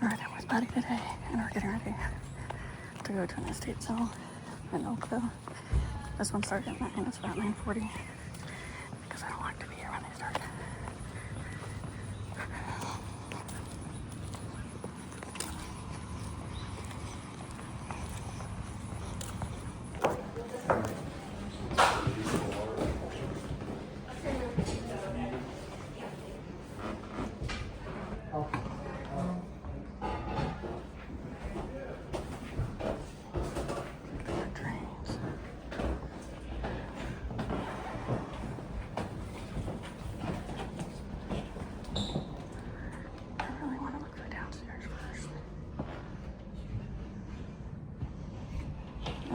Alright, I'm with Buddy today, and we're getting ready to go to an estate sale in Oakville. This one started at 9, and it's about 9:40 because I don't like to be here when they start.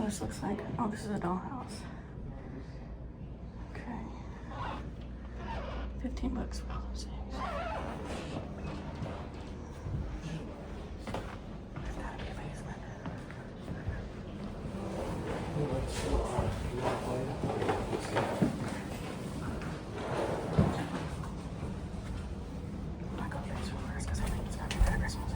This looks like, oh, this is a dollhouse. Okay. $15 for all those things. There's gotta be a basement. I'll go basement first because I think it's gotta be better Christmas.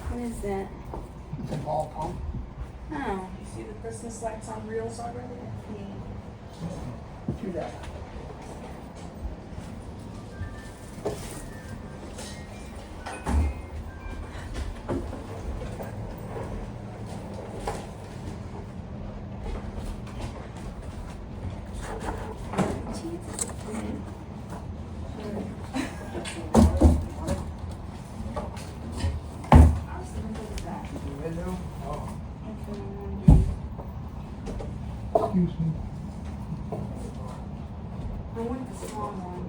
What is that? It's a ball pump. Oh, you see the Christmas lights on reels already? Do that. Excuse me. I want the small one,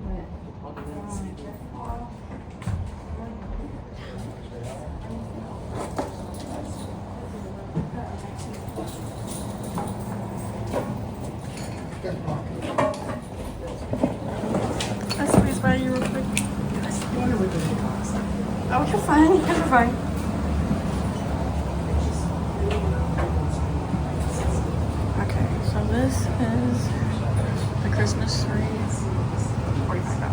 I'll squeeze by you real quick. Oh, you're fine. You're fine. Okay, so this is the Christmas tree. $45.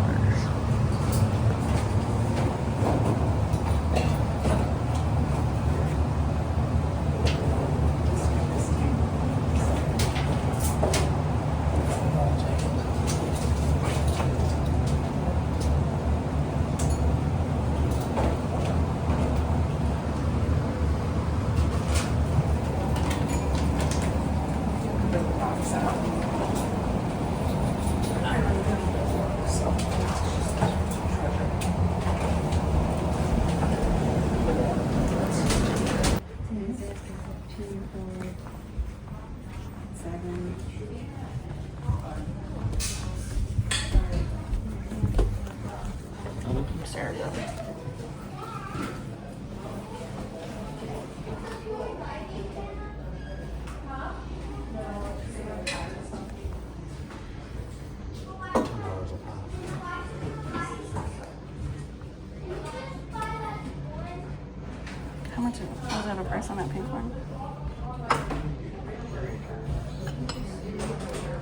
How much was that a price on that pink one?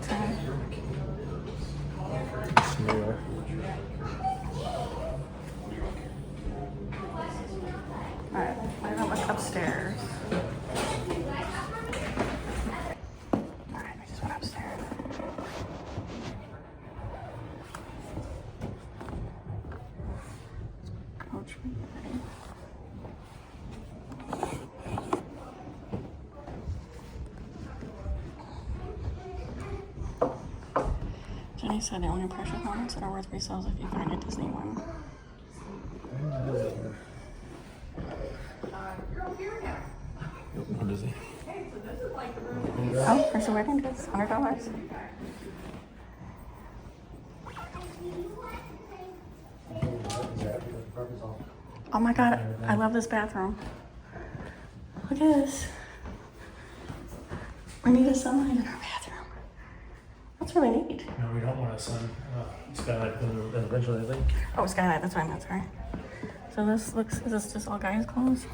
10. Alright, we're gonna look upstairs. Alright, we just went upstairs. Coach me. Jenny said the only pressure helmets that are worth resales if you find a Disney one. What is he? Oh, there's a wedding dress, $100. Oh my god, I love this bathroom. Look at this. We need a sunlight in our bathroom. That's really neat. No, we don't want a sun. Skylight eventually, I think. Oh, skylight, that's what I meant, sorry. So this looks, is this just all guys' clothes?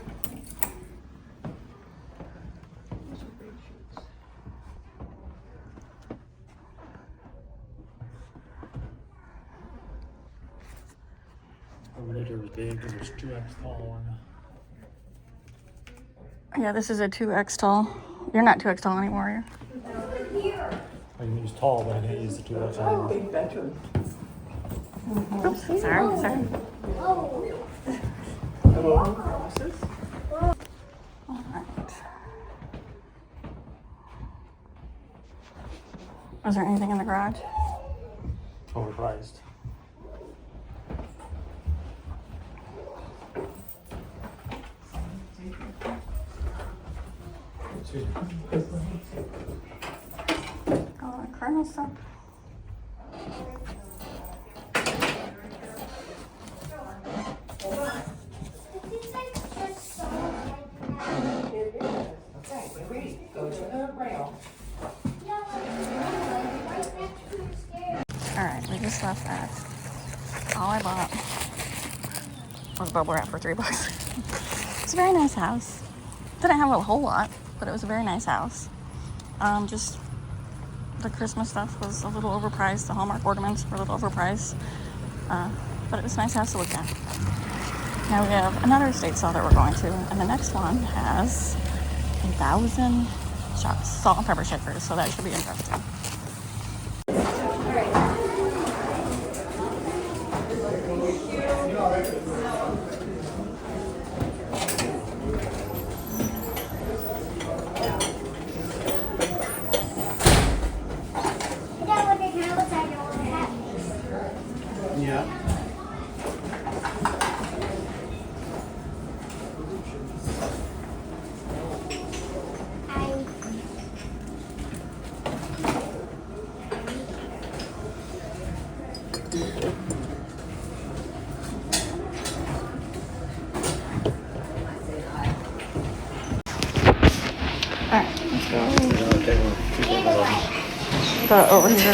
Radiator was big, and there's 2x tall one. Yeah, this is a 2X tall. You're not 2X tall anymore, are you? I can use tall, but I can't use the 2x anymore. Big bedroom. Oops, sorry. Hello. Alright. Is there anything in the garage? Overpriced. Excuse me. Oh, Colonel stuff. Okay, we're ready. Go to the rail. Alright, we just left that. All I bought was bubble wrap for $3. It's a very nice house. Didn't have a whole lot, but it was a very nice house. Just the Christmas stuff was a little overpriced. The Hallmark ornaments were a little overpriced. But it was a nice house to look at. Now we have another estate sale that we're going to, and the next one has 1,000 shots, salt and pepper shakers, so that should be interesting. Yeah. Alright, let's go. Over here.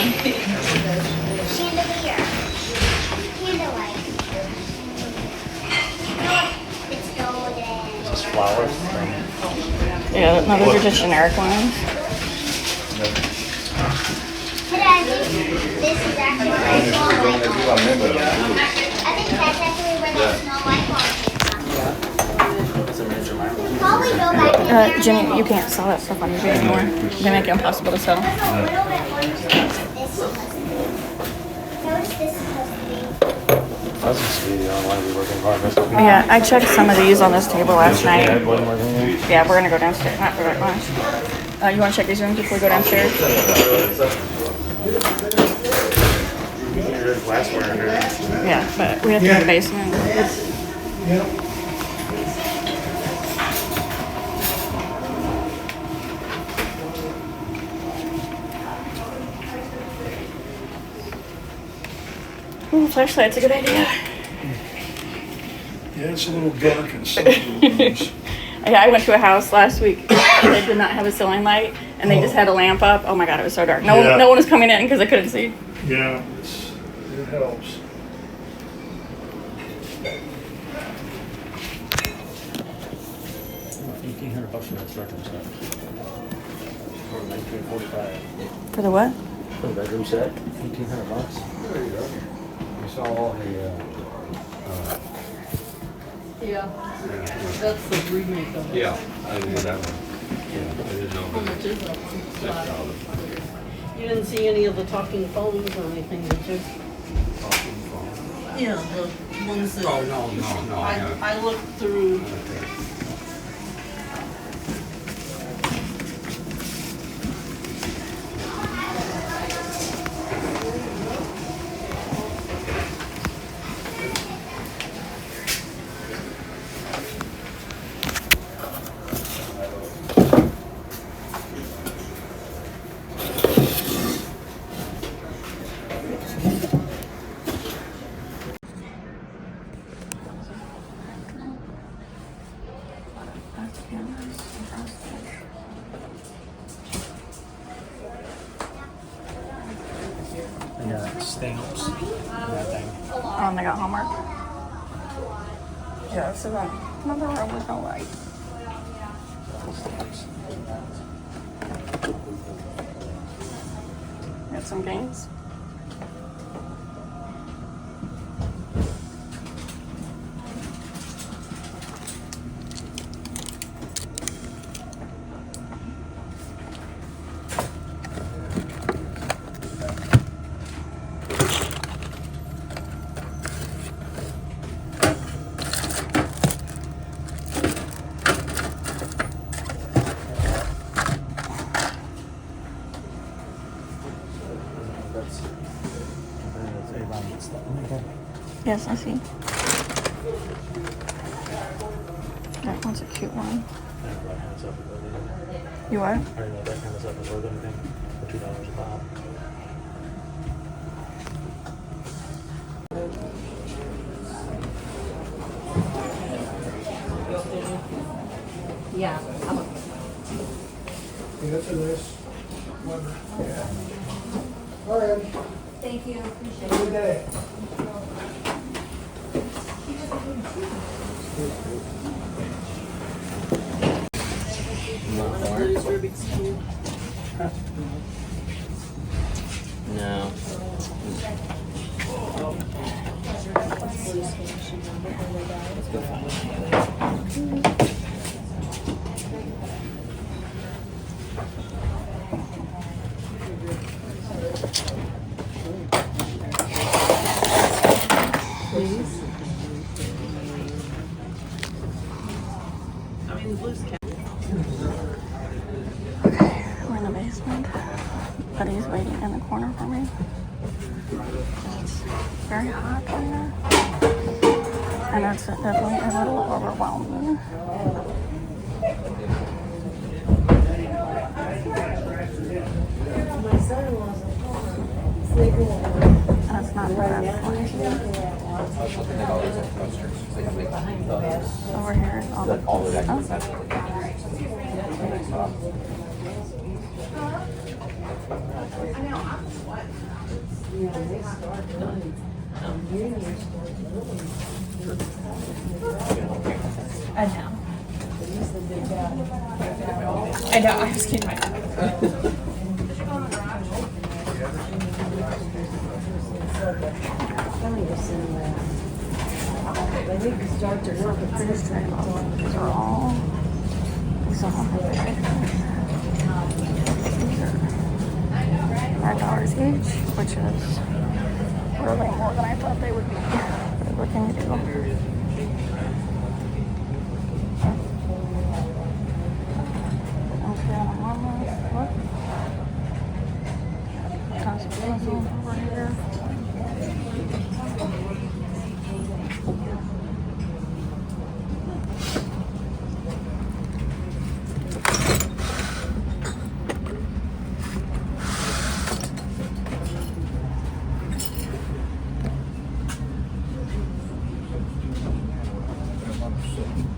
Chandelier. Candlelight. It's golden. Just flowers. Yeah, no, those are just generic ones. But I think this is actually where the small light bulb. I think that's actually where the small light bulb came from. Probably go back in there. Jenny, you can't sell that stuff on eBay anymore. They make it impossible to sell. A little bit more than this supposed to be. Notice this is supposed to be. That's just the online we working hard. That's what we Yeah, I checked some of these on this table last night. had one more thing. Yeah, we're gonna go downstairs. Not for that much. You wanna check these rooms before we go downstairs? There's glassware in there. Yeah, but we have to go to the basement. Yep. Ooh, flashlight's a good idea. Yeah, it's a little dark in some of the rooms. Yeah, I went to a house last week. They did not have a ceiling light, and they just had a lamp up. Oh my god, it was so dark. No Yeah. one, no one was coming in because I couldn't see. Yeah, it helps. $1,800 for that starting set. For 1945. For the what? For the bedroom set, $1,800. There you go. We saw all the, Yeah, that's the remake of it. yeah, I didn't know that one. Yeah, I didn't know. How much is that? $6. You didn't see any of the talking phones or anything, did you? Talking phone. Yeah, the ones that. Oh, no, I haven't. I looked through. Okay. They got stamps and everything. Oh, and they got homework. Yeah, so that another room with no light. Got some games. Yes, I see. That one's a cute one. You what? I didn't know that kind of stuff was worth anything for $2 a pop. Yeah. That's a nice one. Yeah. All right. Thank you. Appreciate Good day. No. Okay, we're in the basement. Buddy's waiting in the corner for me. It's very hot in there. And it's definitely a little overwhelming. My son-in-law's sleeping And it's not bad. Over here is all the stuff. I know. I know. I was kidding myself. I think we start to work at These are all these are $5 each, which is really more than I thought they would be. What can you do? Okay, I'm almost. What? Tons of puzzles over here.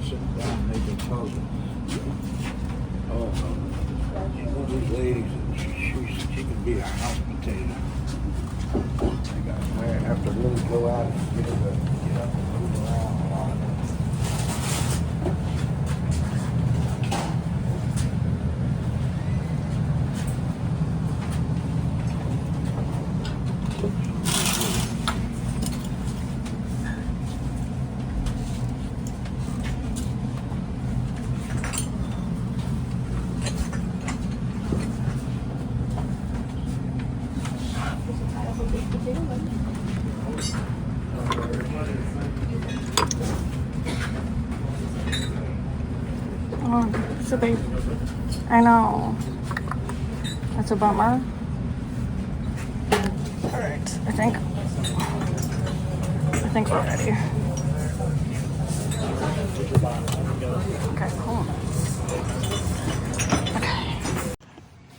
Sitting down making puzzles. Oh, one of these ladies, she can be a house potato. I have to really go out and get her to get up and move around a lot. Oh, it's a baby. I know. That's a bummer. Alright, I think we're ready. Okay, cool. Okay.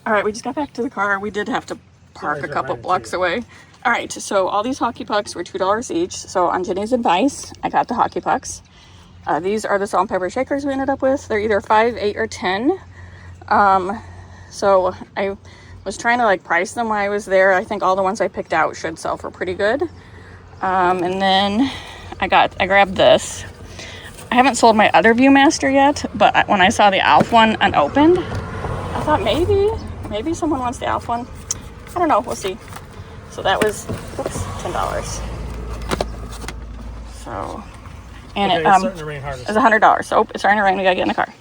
Alright, we just got back to the car. We did have to park a couple blocks away. Alright, so all these hockey pucks were $2 each. So on Jenny's advice, I got the hockey pucks. These are the salt and pepper shakers we ended up with. They're either 5, 8, or 10. So I was trying to like price them while I was there. I think all the ones I picked out should sell for pretty good. And then I grabbed this. I haven't sold my other Viewmaster yet, but when I saw the Alf one unopened, I thought maybe someone wants the Alf one. I don't know, we'll see. So that was, $10. So, and Okay, it it's starting to rain hard. it's $100. So it's starting to rain, we gotta get in the car.